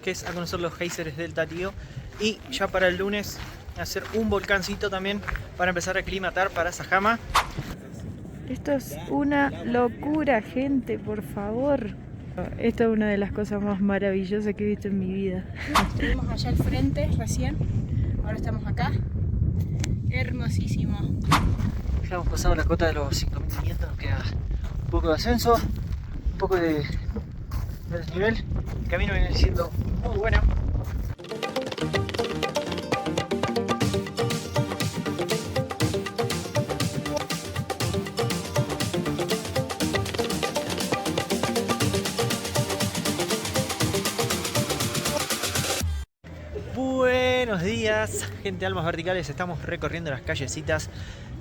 que es a conocer los geysers del Tatío. Y ya para el lunes hacer un volcancito también para empezar a aclimatar para Sajama. Esto es una locura, gente, por favor. Esto es una de las cosas más maravillosas que he visto en mi vida. Estuvimos allá al frente recién, ahora estamos acá. Hermosísimo. Ya hemos pasado la cota de los 5500, nos queda un poco de ascenso, un poco de desnivel. El camino viene siendo muy bueno. Buenos días, gente de Almas Verticales. Estamos recorriendo las callecitas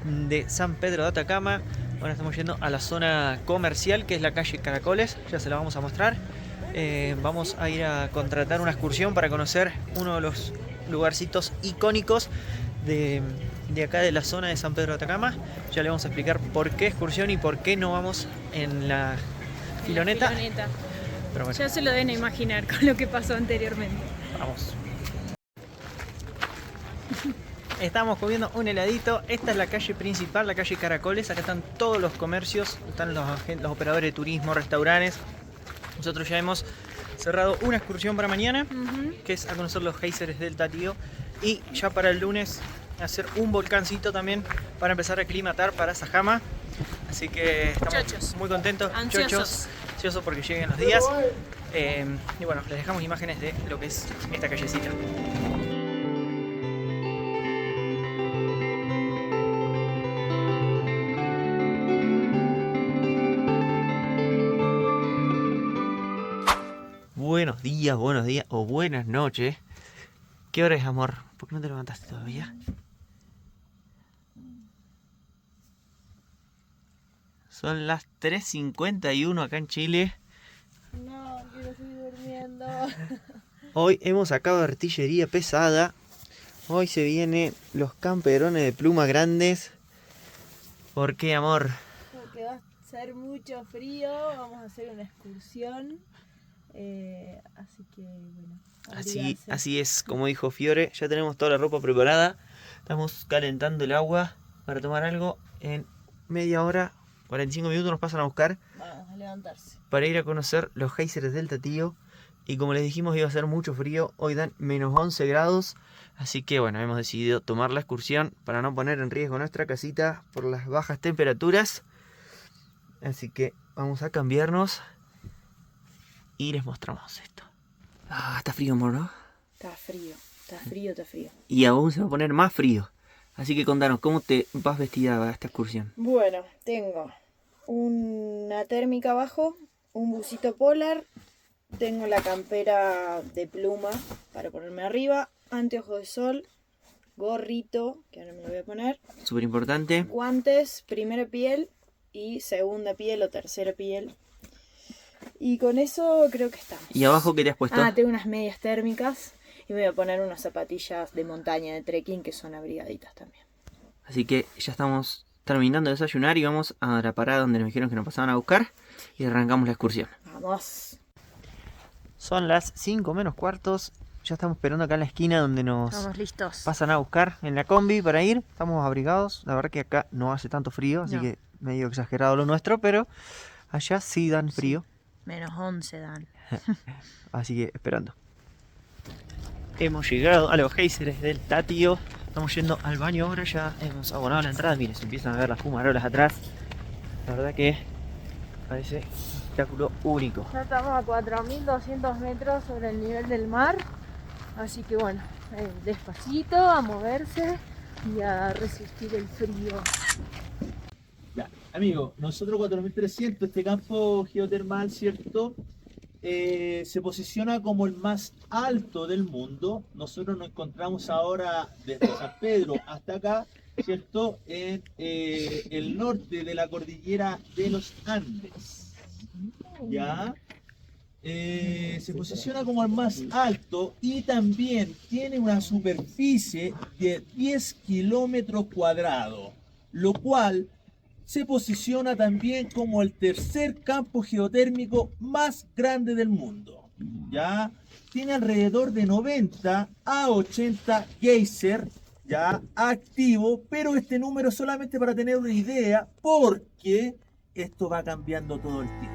de San Pedro de Atacama. Ahora estamos yendo a la zona comercial, que es la calle Caracoles. Ya se la vamos a mostrar. Vamos a ir a contratar una excursión para conocer uno de los lugarcitos icónicos de acá de la zona de San Pedro de Atacama. Ya le vamos a explicar por qué excursión y por qué no vamos en la filoneta. Pero bueno, Ya se lo deben imaginar con lo que pasó anteriormente. vamos. Estamos comiendo un heladito. Esta es la calle principal, la calle Caracoles. Acá están todos los comercios, están los operadores de turismo, restaurantes. Nosotros ya hemos cerrado una excursión para mañana, que es a conocer los geysers del Tatío. Y ya para el lunes hacer un volcancito también para empezar a aclimatar para Sajama. Así que estamos muy contentos, ansiosos porque lleguen los días. Y bueno, les dejamos imágenes de lo que es esta callecita. Buenos días o buenas noches. ¿Qué hora es, amor? ¿Por qué no te levantaste todavía? Son las 3:51 acá en Chile. No, quiero seguir durmiendo. Hoy hemos sacado artillería pesada. Hoy se vienen los camperones de pluma grandes. ¿Por qué, amor? Porque va a ser mucho frío, vamos a hacer una excursión. Así que bueno. Así es, como dijo Fiore, ya tenemos toda la ropa preparada. Estamos calentando el agua para tomar algo. En media hora, 45 minutos nos pasan a buscar. Vamos a levantarse. Para ir a conocer los geysers del Tatío. Y como les dijimos, iba a ser mucho frío. Hoy dan menos 11 grados. Así que bueno, hemos decidido tomar la excursión para no poner en riesgo nuestra casita por las bajas temperaturas. Así que vamos a cambiarnos y les mostramos esto. Ah, está frío, amor, ¿no? Está frío. Y aún se va a poner más frío. Así que contanos, ¿cómo te vas vestida a esta excursión? Bueno, tengo una térmica abajo, un busito polar, tengo la campera de pluma para ponerme arriba, anteojos de sol, gorrito, que ahora me lo voy a poner, Súper importante. guantes, primera piel y segunda piel o tercera piel. Y con eso creo que estamos. ¿Y abajo qué te has puesto? Tengo unas medias térmicas y me voy a poner unas zapatillas de montaña de trekking que son abrigaditas también. Así que ya estamos terminando de desayunar y vamos a la parada donde nos dijeron que nos pasaban a buscar y arrancamos la excursión. Vamos. Son las 5 menos cuartos. Ya estamos esperando acá en la esquina donde nos Estamos listos. pasan a buscar en la combi para ir. Estamos abrigados. La verdad que acá no hace tanto frío, así que medio exagerado lo nuestro, pero allá sí dan frío. Menos 11 dan. Así que esperando. Hemos llegado a los geysers del Tatío. Estamos yendo al baño ahora, ya hemos abonado la entrada. Miren, se empiezan a ver las fumarolas atrás. La verdad que parece un espectáculo único. Ya estamos a 4.200 metros sobre el nivel del mar. Así que bueno, despacito, a moverse y a resistir el frío. Ya, amigo, nosotros 4300, este campo geotermal, ¿cierto? Se posiciona como el más alto del mundo. Nosotros nos encontramos ahora desde San Pedro hasta acá, ¿cierto? En el norte de la cordillera de los Andes. ¿Ya? Se posiciona como el más alto y también tiene una superficie de 10 kilómetros cuadrados, lo cual se posiciona también como el tercer campo geotérmico más grande del mundo. ya tiene alrededor de 90 a 80 geyser ya activo, pero este número es solamente para tener una idea, porque esto va cambiando todo el tiempo.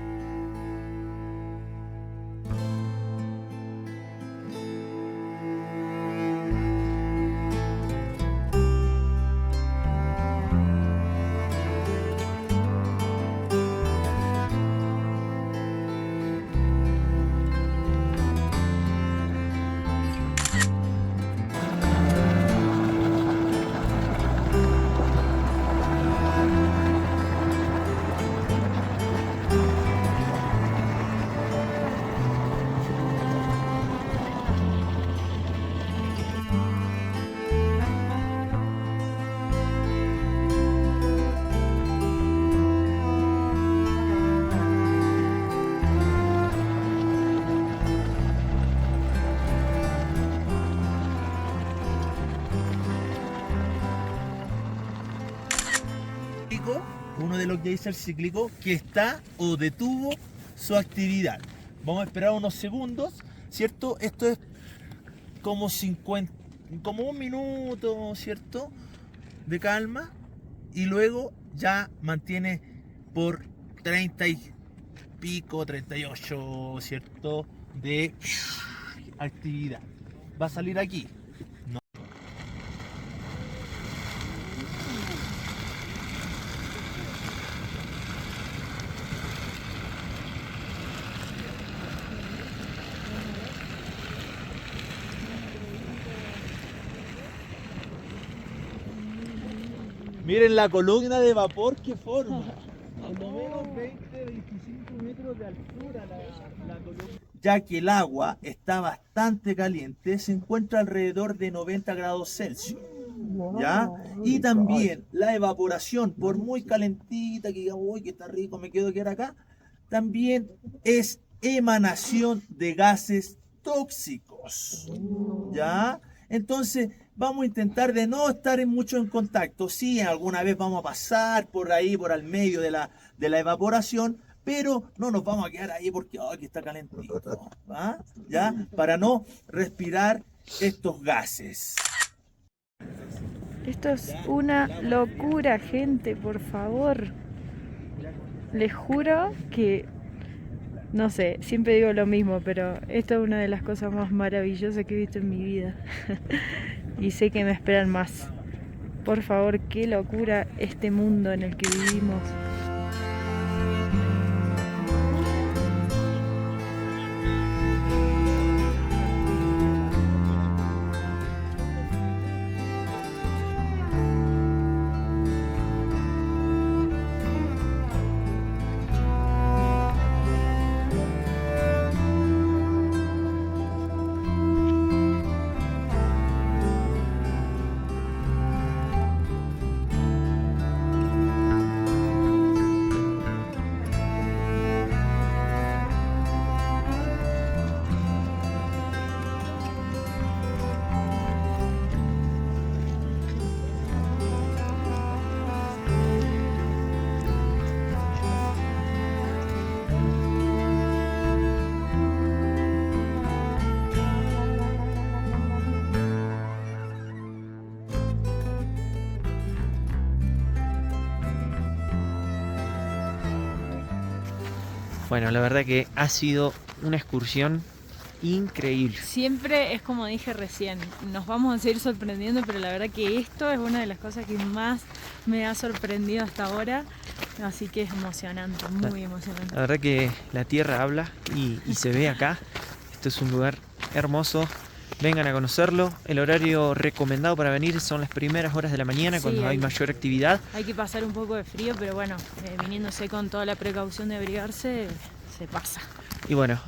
Uno de los geysers cíclicos que está o detuvo su actividad. Vamos a esperar unos segundos, ¿cierto? Esto es como 50, como un minuto, ¿cierto? De calma, y luego ya mantiene por 30 y pico, 38, ¿cierto? De actividad. Va a salir aquí. Miren la columna de vapor que forma. Al menos 20, 25 metros de altura la columna. Ya que el agua está bastante caliente, se encuentra alrededor de 90 grados Celsius. ¿Ya? Y también la evaporación, por muy calentita que diga, uy, que está rico, me quedo quedar acá, también es emanación de gases tóxicos. ¿Ya? Entonces, vamos a intentar de no estar mucho en contacto. Sí, alguna vez vamos a pasar por ahí, por al medio de la evaporación, pero no nos vamos a quedar ahí porque aquí está calentito, ¿va? ¿Ya? Para no respirar estos gases. Esto es una locura, gente, por favor. Les juro que, no sé, siempre digo lo mismo, pero esto es una de las cosas más maravillosas que he visto en mi vida. Y sé que me esperan más. Por favor, qué locura este mundo en el que vivimos. Bueno, la verdad que ha sido una excursión increíble. Siempre es como dije recién, nos vamos a seguir sorprendiendo, pero la verdad que esto es una de las cosas que más me ha sorprendido hasta ahora, así que es emocionante, muy emocionante. La verdad que la tierra habla y se ve acá. Esto es un lugar hermoso. Vengan a conocerlo. El horario recomendado para venir son las primeras horas de la mañana, sí, cuando hay mayor actividad. Hay que pasar un poco de frío, pero bueno, viniéndose con toda la precaución de abrigarse, se pasa. Y bueno,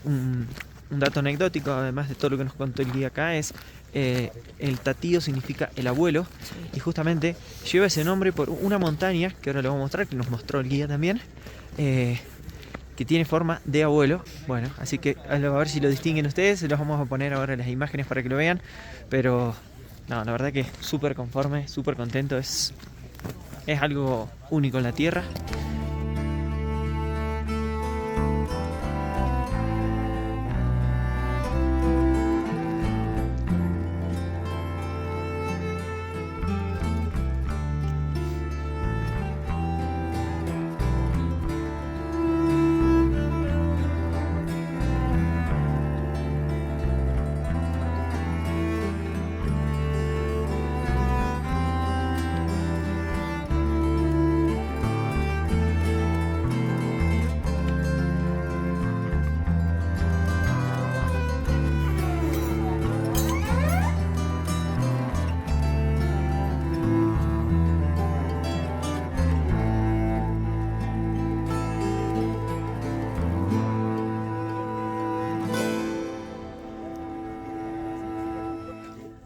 un dato anecdótico, además de todo lo que nos contó el guía acá, es el Tatío significa el abuelo, sí. Y justamente lleva ese nombre por una montaña, que ahora lo vamos a mostrar, que nos mostró el guía también, que tiene forma de abuelo. Bueno, así que a ver si lo distinguen ustedes. Los vamos a poner ahora las imágenes para que lo vean. Pero no, la verdad que súper conforme, súper contento. Es algo único en la tierra.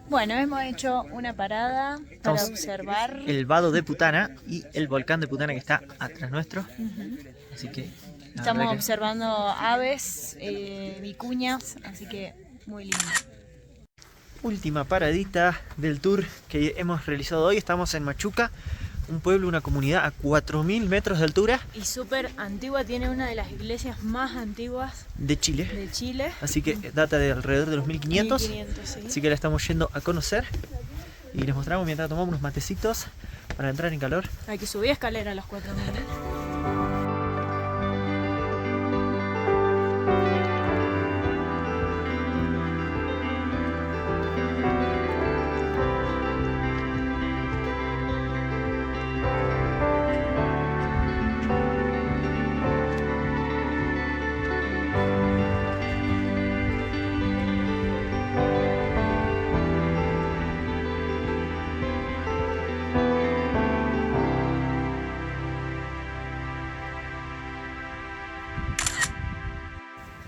Bueno, hemos hecho una parada para Estamos observar. el vado de Putana y el volcán de Putana que está atrás nuestro. Así que la Estamos verdad que observando aves, vicuñas, así que muy lindo. última paradita del tour que hemos realizado hoy. Estamos en Machuca, un pueblo, una comunidad a 4000 metros de altura Y súper antigua, tiene una de las iglesias más antiguas de Chile. de Chile. Así que data de alrededor de los 1500. 1500, sí. Así que la estamos yendo a conocer. Y les mostramos mientras tomamos unos matecitos para entrar en calor. Hay que subir escalera a los 4000.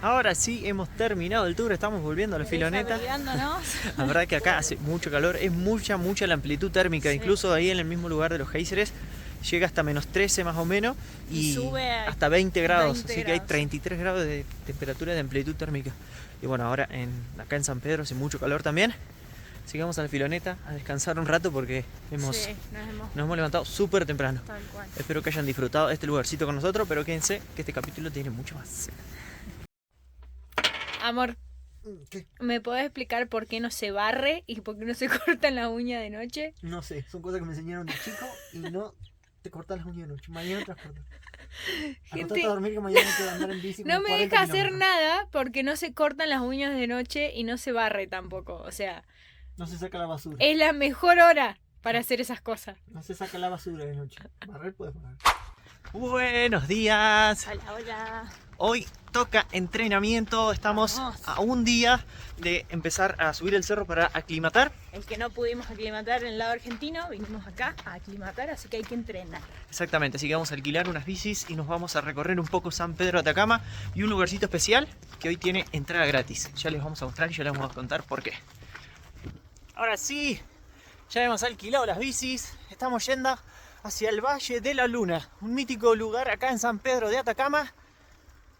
Ahora sí, hemos terminado el tour, estamos volviendo a la Filoneta. La verdad que acá hace mucho calor, es mucha la amplitud térmica, Sí. incluso ahí en el mismo lugar de los géiseres llega hasta menos 13 más o menos y sube a hasta 20 grados, 20 así que hay grados. 33 grados de temperatura de amplitud térmica. Y bueno, ahora acá en San Pedro hace mucho calor también, así que vamos a la Filoneta a descansar un rato porque nos hemos levantado súper temprano. Tal cual. Espero que hayan disfrutado de este lugarcito con nosotros, pero quédense que este capítulo tiene mucho más. Amor, ¿me podés explicar por qué no se barre y por qué no se cortan las uñas de noche? No sé, son cosas que me enseñaron de chico y no te cortas las uñas de noche. Mañana te las cortas. Acostate a dormir que mañana te voy a andar en bici. No como me 40 deja hacer kilómetros. nada porque no se cortan las uñas de noche y no se barre tampoco. O sea, No se saca la basura. es la mejor hora para hacer esas cosas. No se saca la basura de noche. Barrer puedes barrer. Buenos días. Hola, hola. Hoy toca entrenamiento. Estamos Vamos. a un día de empezar a subir el cerro para aclimatar. El que no pudimos aclimatar en el lado argentino, vinimos acá a aclimatar, así que hay que entrenar. Exactamente, así que vamos a alquilar unas bicis y nos vamos a recorrer un poco San Pedro de Atacama y un lugarcito especial que hoy tiene entrada gratis. Ya les vamos a mostrar y ya les vamos a contar por qué. Ahora sí, ya hemos alquilado las bicis, estamos yendo hacia el Valle de la Luna, un mítico lugar acá en San Pedro de Atacama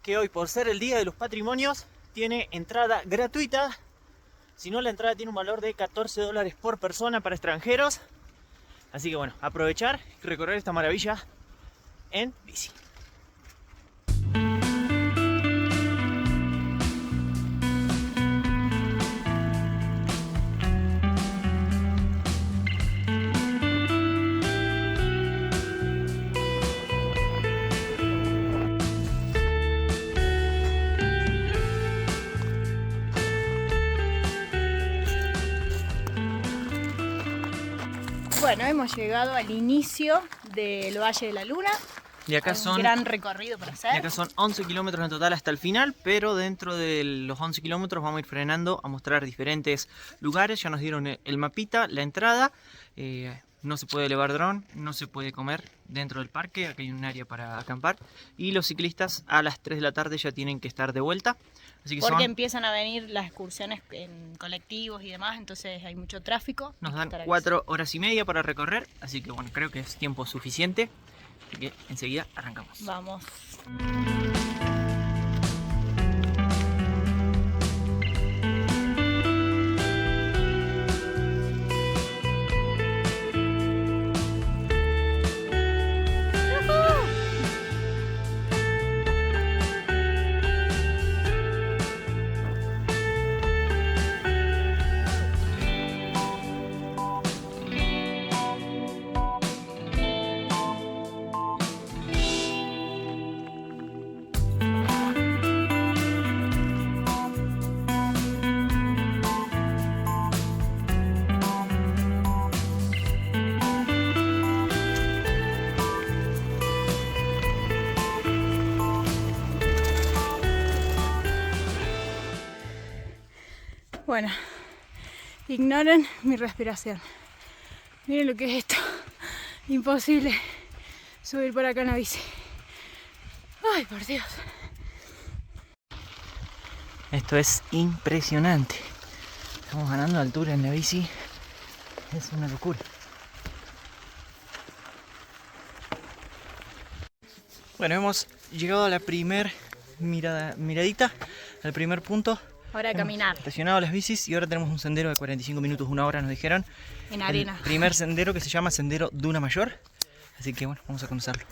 que hoy, por ser el Día de los Patrimonios, tiene entrada gratuita. Si no, la entrada tiene un valor de $14 por persona para extranjeros. Así que bueno, aprovechar y recorrer esta maravilla en bici. Bueno, hemos llegado al inicio del Valle de la Luna. Y acá Hay un son, gran recorrido para y hacer. acá son 11 kilómetros en total hasta el final, pero dentro de los 11 kilómetros vamos a ir frenando a mostrar diferentes lugares. Ya nos dieron el mapita, la entrada. No se puede elevar dron, no se puede comer dentro del parque, aquí hay un área para acampar. Y los ciclistas a las 3 de la tarde ya tienen que estar de vuelta. Así que Porque son, empiezan a venir las excursiones en colectivos y demás, entonces hay mucho tráfico. nos Hay que dan estar 4 horas y media para recorrer, así que bueno, creo que es tiempo suficiente. Así que enseguida arrancamos. Vamos. Bueno, ignoren mi respiración. Miren lo que es esto. Imposible subir por acá en la bici. Ay, por Dios. Esto es impresionante. Estamos ganando altura en la bici. Es una locura. Bueno, hemos llegado a la primer miradita, al primer punto. Ahora a caminar. Estacionado las bicis y ahora tenemos un sendero de 45 minutos, una hora nos dijeron. En arena. El primer sendero que se llama Sendero Duna Mayor. Así que bueno, vamos a conocerlo.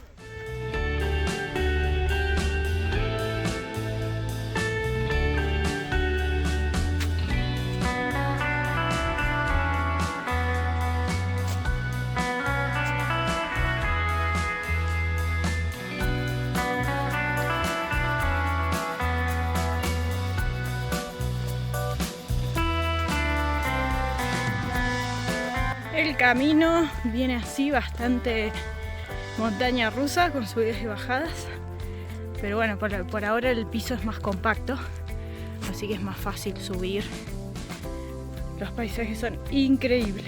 El camino viene así, bastante montaña rusa, con subidas y bajadas. Pero bueno, por ahora el piso es más compacto, así que es más fácil subir. Los paisajes son increíbles.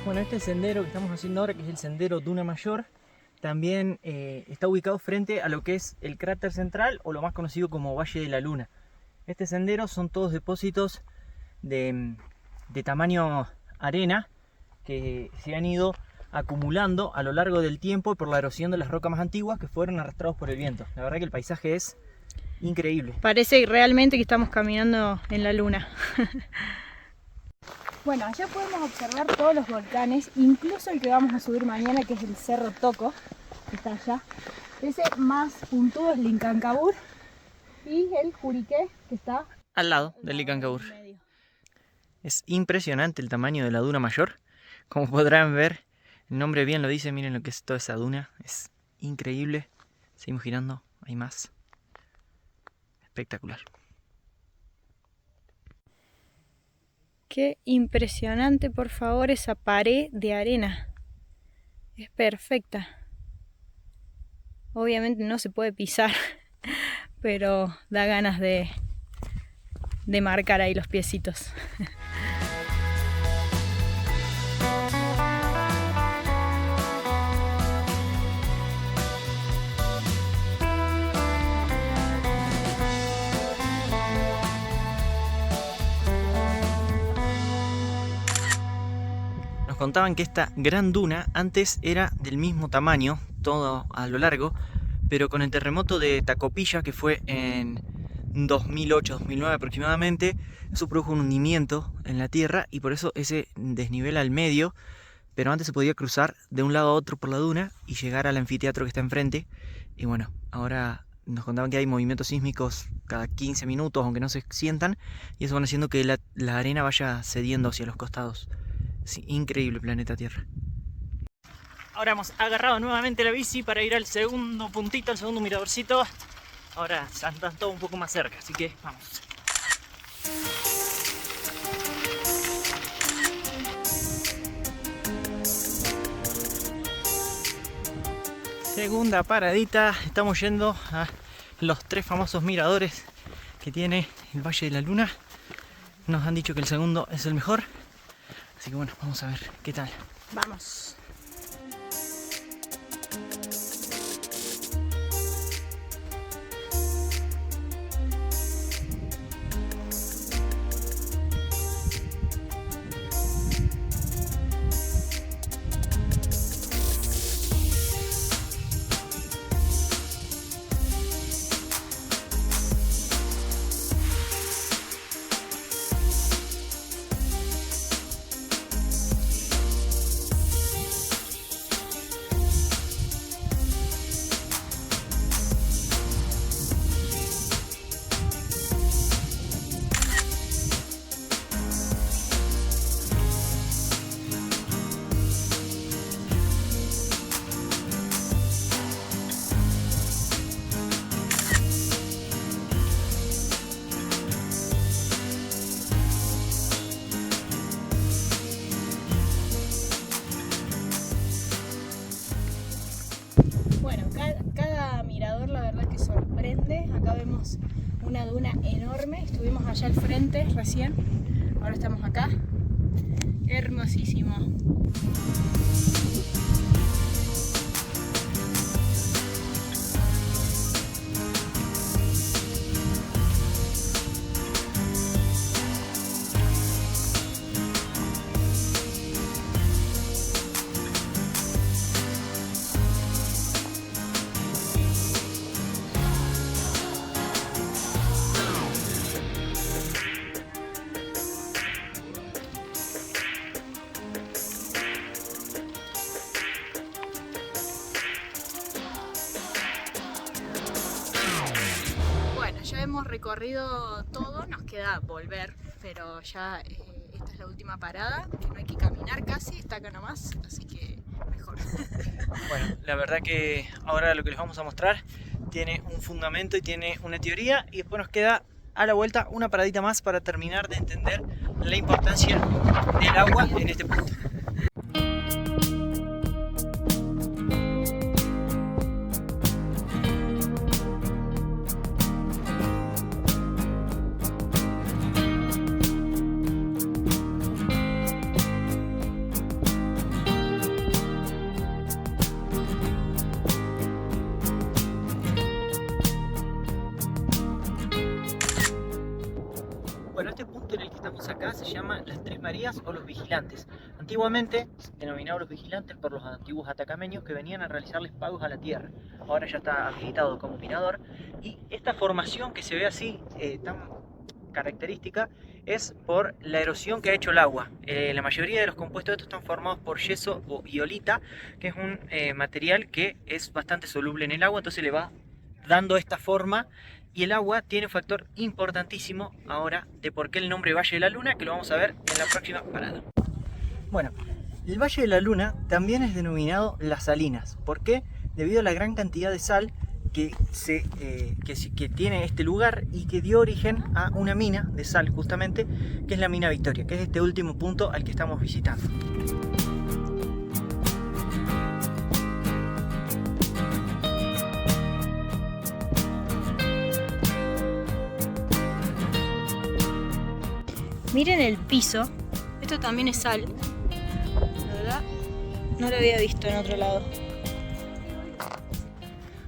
Bueno, este sendero que estamos haciendo ahora, que es el Sendero Duna Mayor, también está ubicado frente a lo que es el cráter central, o lo más conocido como Valle de la Luna. Este sendero son todos depósitos de tamaño arena que se han ido acumulando a lo largo del tiempo por la erosión de las rocas más antiguas que fueron arrastrados por el viento. La verdad que el paisaje es increíble. Parece realmente que estamos caminando en la luna. Bueno, allá podemos observar todos los volcanes, incluso el que vamos a subir mañana, que es el Cerro Toco, que está allá. Ese más puntudo es Licancabur y el Juriqué, que está al lado del Licancabur. Es impresionante el tamaño de la duna mayor. Como podrán ver, el nombre bien lo dice, miren lo que es toda esa duna. Es increíble. Seguimos girando, hay más. Espectacular. Qué impresionante, por favor, esa pared de arena. Es perfecta. Obviamente no se puede pisar, pero da ganas de marcar ahí los piecitos. Nos contaban que esta gran duna antes era del mismo tamaño, todo a lo largo, pero con el terremoto de Tacopilla, que fue en 2008-2009 aproximadamente, eso produjo un hundimiento en la tierra y por eso ese desnivel al medio, pero antes se podía cruzar de un lado a otro por la duna y llegar al anfiteatro que está enfrente. Y bueno, ahora nos contaban que hay movimientos sísmicos cada 15 minutos, aunque no se sientan, y eso van haciendo que la arena vaya cediendo hacia los costados. Sí, increíble planeta Tierra. Ahora hemos agarrado nuevamente la bici para ir al segundo puntito, al segundo miradorcito. Ahora están todos un poco más cerca, así que vamos. Segunda paradita, estamos yendo a los 3 famosos miradores que tiene el Valle de la Luna. Nos han dicho que el segundo es el mejor. Así que bueno, vamos a ver qué tal. Vamos. duna enorme. Estuvimos allá al frente recién. Ahora estamos acá. Hermosísimo. Bueno, ya hemos recorrido todo, nos queda volver, pero ya esta es la última parada, que no hay que caminar casi, está acá nomás, así que mejor. Bueno, la verdad que ahora lo que les vamos a mostrar tiene un fundamento y tiene una teoría, y después nos queda a la vuelta una paradita más para terminar de entender la importancia del agua en este punto. Bueno, este punto en el que estamos acá se llama las Tres Marías o los Vigilantes. Antiguamente se denominaban los vigilantes por los antiguos atacameños que venían a realizarles pagos a la tierra. Ahora ya está habilitado como mirador, y esta formación que se ve así tan característica es por la erosión que ha hecho el agua. La mayoría de los compuestos de estos están formados por yeso o iolita, que es un material que es bastante soluble en el agua, entonces le va dando esta forma. Y el agua tiene un factor importantísimo ahora de por qué el nombre Valle de la Luna, que lo vamos a ver en la próxima parada. Bueno, el Valle de la Luna también es denominado Las Salinas. ¿Por qué? Debido a la gran cantidad de sal que tiene este lugar y que dio origen a una mina de sal, justamente, que es la mina Victoria, que es este último punto al que estamos visitando. Miren el piso, esto también es sal, la verdad no lo había visto en otro lado.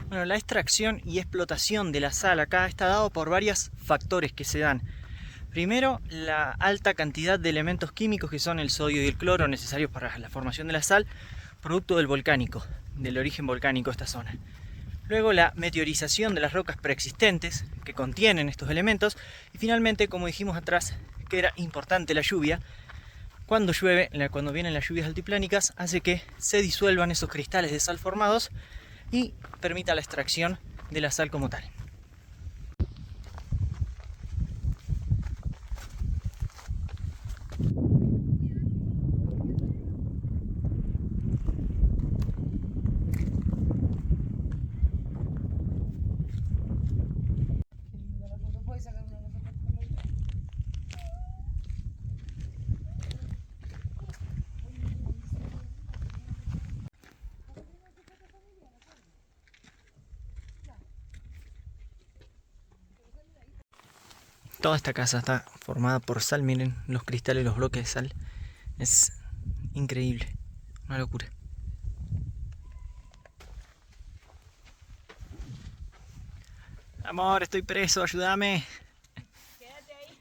Bueno, la extracción y explotación de la sal acá está dado por varios factores que se dan. Primero, la alta cantidad de elementos químicos que son el sodio y el cloro necesarios para la formación de la sal, producto del origen volcánico de esta zona. Luego, la meteorización de las rocas preexistentes que contienen estos elementos. Y finalmente, como dijimos atrás, que era importante la lluvia. Cuando llueve, cuando vienen las lluvias altiplánicas, hace que se disuelvan esos cristales de sal formados y permita la extracción de la sal como tal. Toda esta casa está formada por sal, miren los cristales, los bloques de sal. Es increíble, una locura. Amor, estoy preso, ayúdame. Quédate ahí.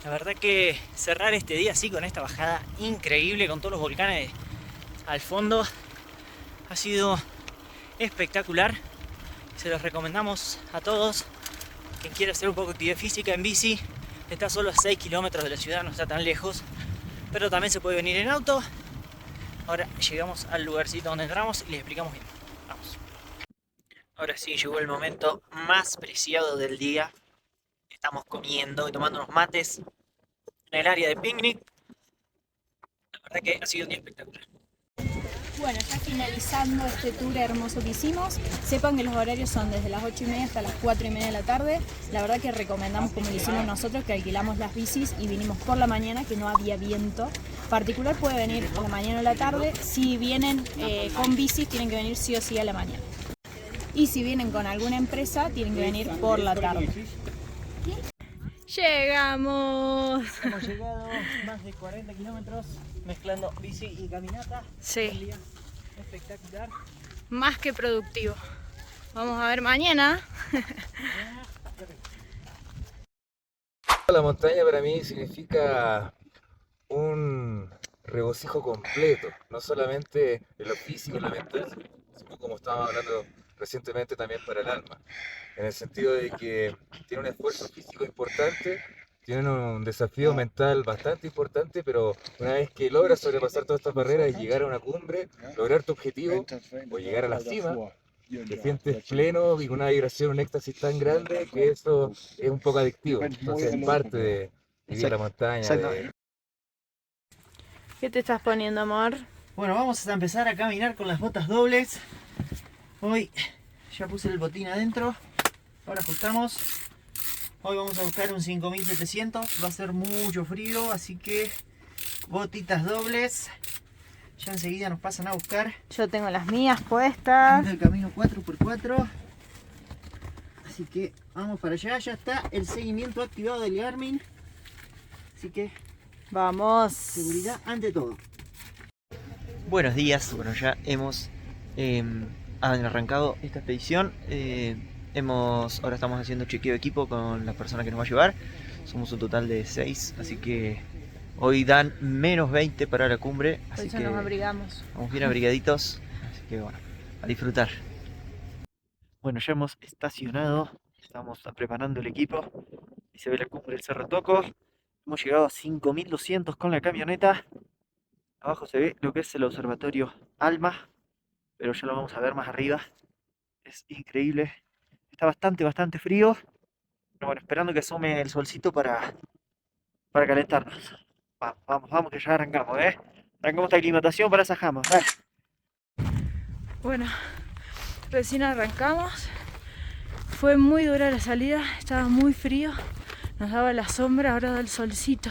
La verdad que cerrar este día así con esta bajada increíble con todos los volcanes al fondo ha sido espectacular. Se los recomendamos a todos. Quien quiera hacer un poco de actividad física en bici, está solo a 6 kilómetros de la ciudad, no está tan lejos, pero también se puede venir en auto. Ahora llegamos al lugarcito donde entramos y les explicamos bien. Vamos. Ahora sí, llegó el momento más preciado del día. Estamos comiendo y tomando unos mates en el área de picnic. La verdad que ha sido un día espectacular. Bueno, ya finalizando este tour hermoso que hicimos, sepan que los horarios son desde las 8:30 hasta las 4:30 de la tarde. La verdad que recomendamos, como lo hicimos nosotros, que alquilamos las bicis y vinimos por la mañana, que no había viento. Particular puede venir a la mañana o la tarde. Si vienen con bicis, tienen que venir sí o sí a la mañana. Y si vienen con alguna empresa, tienen que venir por la tarde. ¡Llegamos! Hemos llegado más de 40 kilómetros mezclando bici y caminata. Sí. Un día espectacular. Más que productivo. Vamos a ver mañana. La montaña para mí significa un regocijo completo, no solamente en lo físico, en lo mental, sino como estábamos hablando recientemente también para el alma, en el sentido de que tiene un esfuerzo físico importante, tiene un desafío mental bastante importante, pero una vez que logras sobrepasar todas estas barreras y llegar a una cumbre, lograr tu objetivo o llegar a la cima, te sientes pleno y con una vibración, un éxtasis tan grande que eso es un poco adictivo. Entonces es parte de vivir la montaña. ¿Qué te estás poniendo, amor? Bueno, vamos a empezar a caminar con las botas dobles. Hoy ya puse el botín adentro. Ahora ajustamos. Hoy vamos a buscar un 5700. Va a ser mucho frío, así que botitas dobles. Ya enseguida nos pasan a buscar. Yo tengo las mías puestas. El camino 4x4. Así que vamos para allá. Ya está el seguimiento activado del Garmin. Así que Vamos. seguridad ante todo. Buenos días. Bueno, ya hemos arrancado esta expedición. Ahora estamos haciendo chequeo de equipo con la persona que nos va a llevar. Somos un total de 6, así que hoy dan menos 20 para la cumbre. Por Así eso que nos abrigamos. vamos bien abrigaditos. Así que bueno, a disfrutar. Bueno, ya hemos estacionado. Estamos preparando el equipo. Y se ve la cumbre del Cerro Toco. Hemos llegado a 5200 con la camioneta. Abajo se ve lo que es el observatorio Alma, pero ya lo vamos a ver más arriba. Es increíble. Está bastante frío. Pero bueno, esperando que asome el solcito para calentarnos. Vamos, que ya arrancamos, Arrancamos esta aclimatación para Sajama. Bueno, recién arrancamos. Fue muy dura la salida, estaba muy frío. Nos daba la sombra, ahora da el solcito.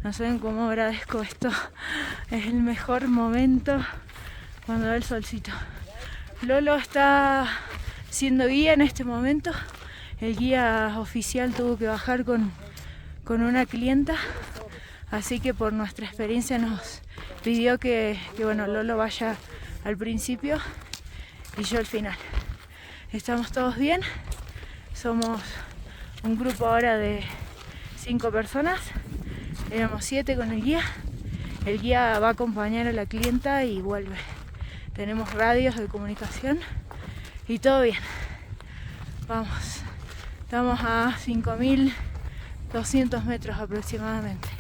No saben cómo agradezco esto. Es el mejor momento cuando da el solcito. Lolo está siendo guía en este momento. El guía oficial tuvo que bajar con una clienta. Así que por nuestra experiencia nos pidió que bueno, Lolo vaya al principio y yo al final. Estamos todos bien. Somos un grupo ahora de 5 personas. Éramos 7 con el guía. El guía va a acompañar a la clienta y vuelve. Tenemos radios de comunicación y todo bien. Vamos. Estamos a 5200 metros aproximadamente.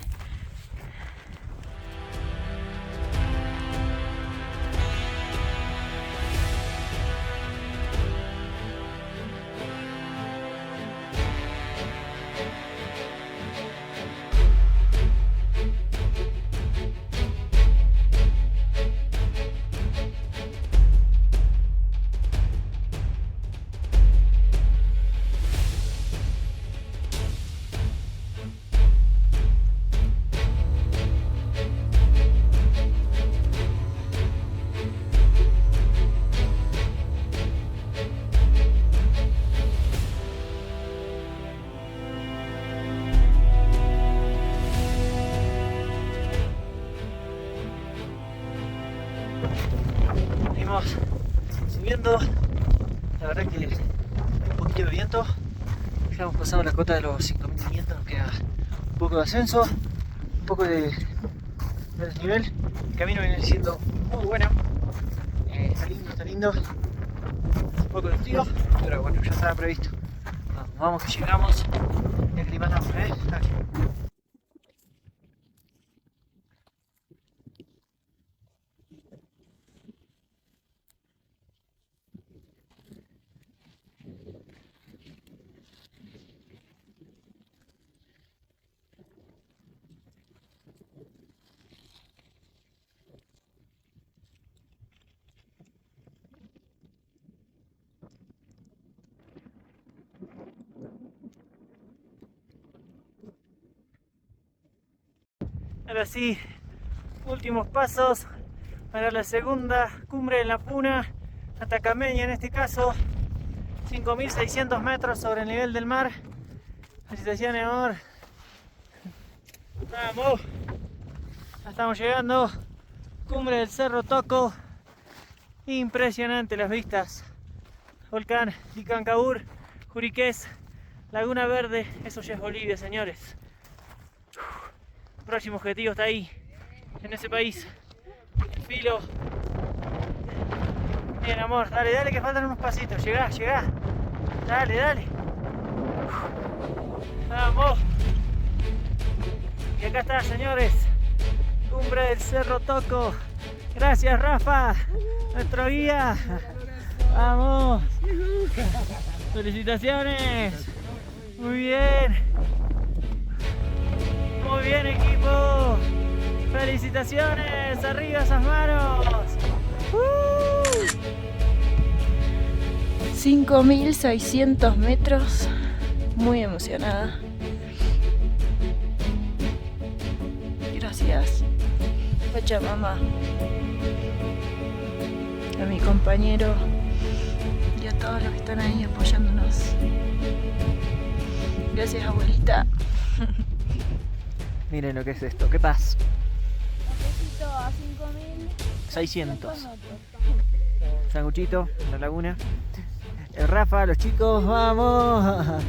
Seguimos subiendo. La verdad que hay un poquito de viento. Ya hemos pasado la cota de los 5500. Nos queda un poco de ascenso, un poco de desnivel. El camino viene siendo muy bueno. Está lindo. Un poco de frío, pero bueno, ya estaba previsto. Vamos que llegamos y aclimatamos, Dale. Ahora sí, últimos pasos para la segunda cumbre de la Puna, atacameña en este caso, 5.600 metros sobre el nivel del mar. Felicitaciones, amor. Vamos, ya estamos llegando. Cumbre del Cerro Toco. Impresionante las vistas. Volcán Licancabur, Juriqués, Laguna Verde. Eso ya es Bolivia, señores. El próximo objetivo está ahí, en ese país. El filo. Bien, amor, dale, dale, que faltan unos pasitos. Llegá, llegá. Dale, dale. Vamos. Y acá está, señores. Cumbre del Cerro Toco. Gracias, Rafa, nuestro guía. Vamos. Felicitaciones. Muy bien. Muy bien, equipo. Felicitaciones. Arriba esas manos. 5.600 metros. Muy emocionada. Gracias, Pachamama, a mi compañero y a todos los que están ahí apoyándonos. Gracias, abuelita. Miren lo que es esto. ¿Qué pasa? A 600. Sanguchito en la laguna. El Rafa, los chicos, vamos.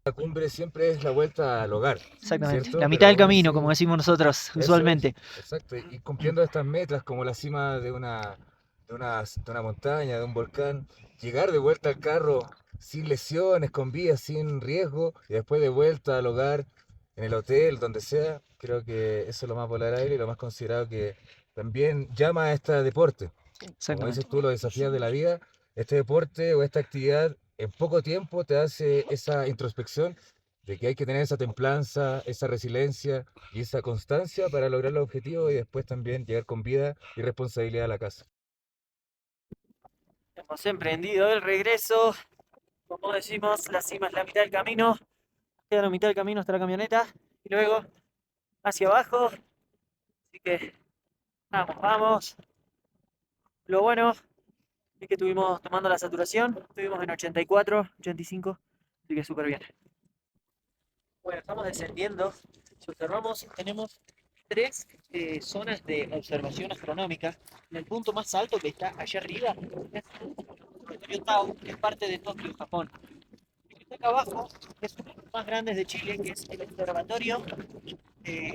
La cumbre siempre es la vuelta al hogar. Exactamente. ¿Cierto? La mitad del Pero aún camino, así, como decimos nosotros eso usualmente. es, exacto. Y cumpliendo estas metas como la cima de una montaña, de un volcán, llegar de vuelta al carro sin lesiones, con vida, sin riesgo, y después de vuelta al hogar, en el hotel, donde sea, creo que eso es lo más valorable y lo más considerado que también llama a este deporte. Como Exactamente. dices tú, los desafíos de la vida, este deporte o esta actividad en poco tiempo te hace esa introspección de que hay que tener esa templanza, esa resiliencia y esa constancia para lograr los objetivos y después también llegar con vida y responsabilidad a la casa. Hemos emprendido el regreso. Como decimos, la cima es la mitad del camino. Queda la mitad del camino hasta la camioneta. Y luego hacia abajo. Así que vamos, vamos. Lo bueno es que estuvimos tomando la saturación. Estuvimos en 84, 85. Así que súper bien. Bueno, estamos descendiendo. Si observamos, tenemos tres zonas de observación astronómica. En el punto más alto que está allá arriba es el observatorio Tau, que es parte de Tokio, Japón. El que está acá abajo es uno de los más grandes de Chile, que es el observatorio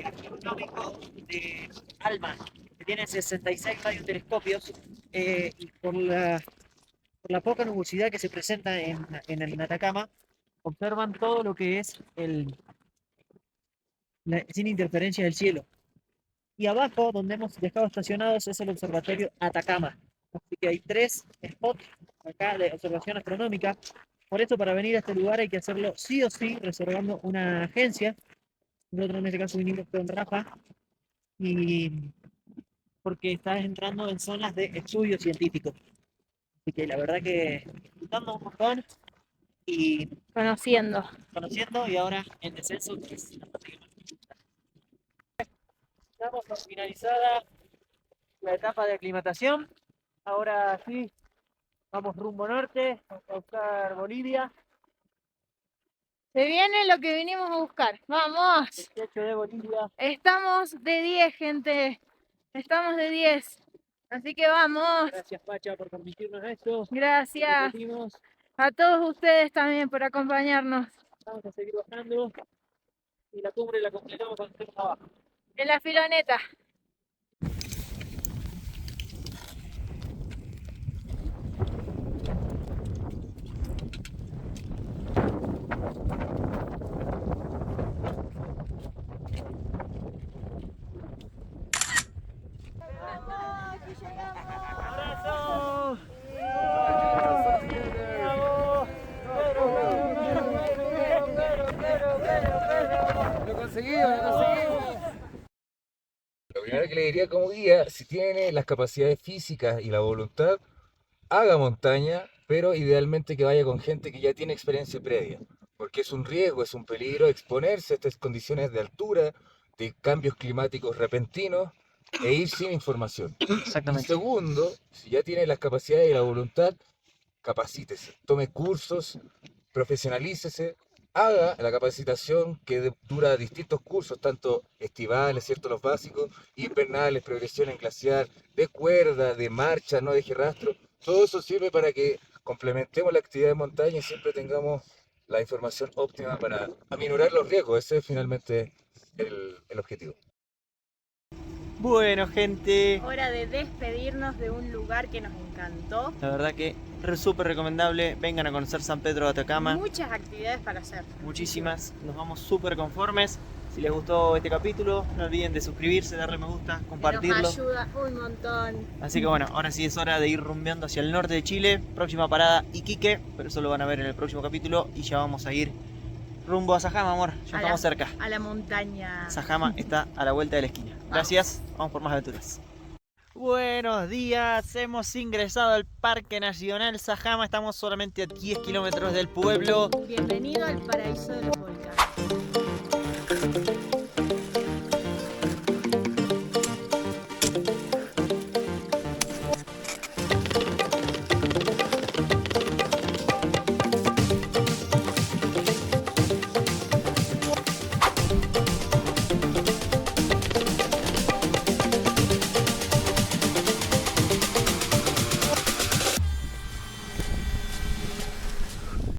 astronómico de ALMA, que tiene 66 radiotelescopios y por la poca nubosidad que se presenta en Atacama, observan todo lo que es sin interferencia del cielo. Y abajo, donde hemos dejado estacionados, es el observatorio Atacama. Así que hay tres spots acá de observación astronómica. Por eso, para venir a este lugar hay que hacerlo sí o sí reservando una agencia. Nosotros en este caso vinimos con Rafa, y porque estás entrando en zonas de estudio científico. Así que la verdad que disfrutando un montón y Conociendo. conociendo, y ahora en descenso, que es la parte que más me gusta. Estamos por finalizada la etapa de aclimatación. Ahora sí, vamos rumbo norte, vamos a buscar Bolivia. Se viene lo que vinimos a buscar. ¡Vamos! 18 de Bolivia. Estamos de 10, gente. Estamos de 10. Así que vamos. Gracias, Pacha, por permitirnos esto. Gracias Repetimos, a todos ustedes también por acompañarnos vamos a seguir bajando y la cumbre la completamos con el abajo. en la filoneta. Vamos, que llegamos. Lo primero que le diría como guía, si tiene las capacidades físicas y la voluntad, haga montaña, pero idealmente que vaya con gente que ya tiene experiencia previa, porque es un riesgo, es un peligro exponerse a estas condiciones de altura, de cambios climáticos repentinos e ir sin información. Y Exactamente. segundo, si ya tiene las capacidades y la voluntad, capacítese, tome cursos, profesionalícese, haga la capacitación que dura distintos cursos, tanto estivales, ¿cierto? Los básicos, invernales, progresión en glaciar, de cuerda, de marcha, no deje rastro. Todo eso sirve para que complementemos la actividad de montaña y siempre tengamos la información óptima para aminorar los riesgos. Ese es finalmente el objetivo. Bueno, gente, Hora de despedirnos de un lugar que nos encantó. la verdad que súper recomendable. Vengan a conocer San Pedro de Atacama. Muchas actividades para hacer. Muchísimas, nos vamos súper conformes. Si les gustó este capítulo, no olviden de suscribirse, darle me gusta, compartirlo. Nos ayuda un montón. Así que bueno, ahora sí es hora de ir rumbeando hacia el norte de Chile. Próxima parada Iquique, pero eso lo van a ver en el próximo capítulo. Y ya vamos a ir rumbo a Sajama, amor. Ya estamos cerca. A la montaña. Sajama está a la vuelta de la esquina. Gracias, vamos por más aventuras. Buenos días, hemos ingresado al Parque Nacional Sajama. Estamos solamente a 10 kilómetros del pueblo. Bienvenido al paraíso de los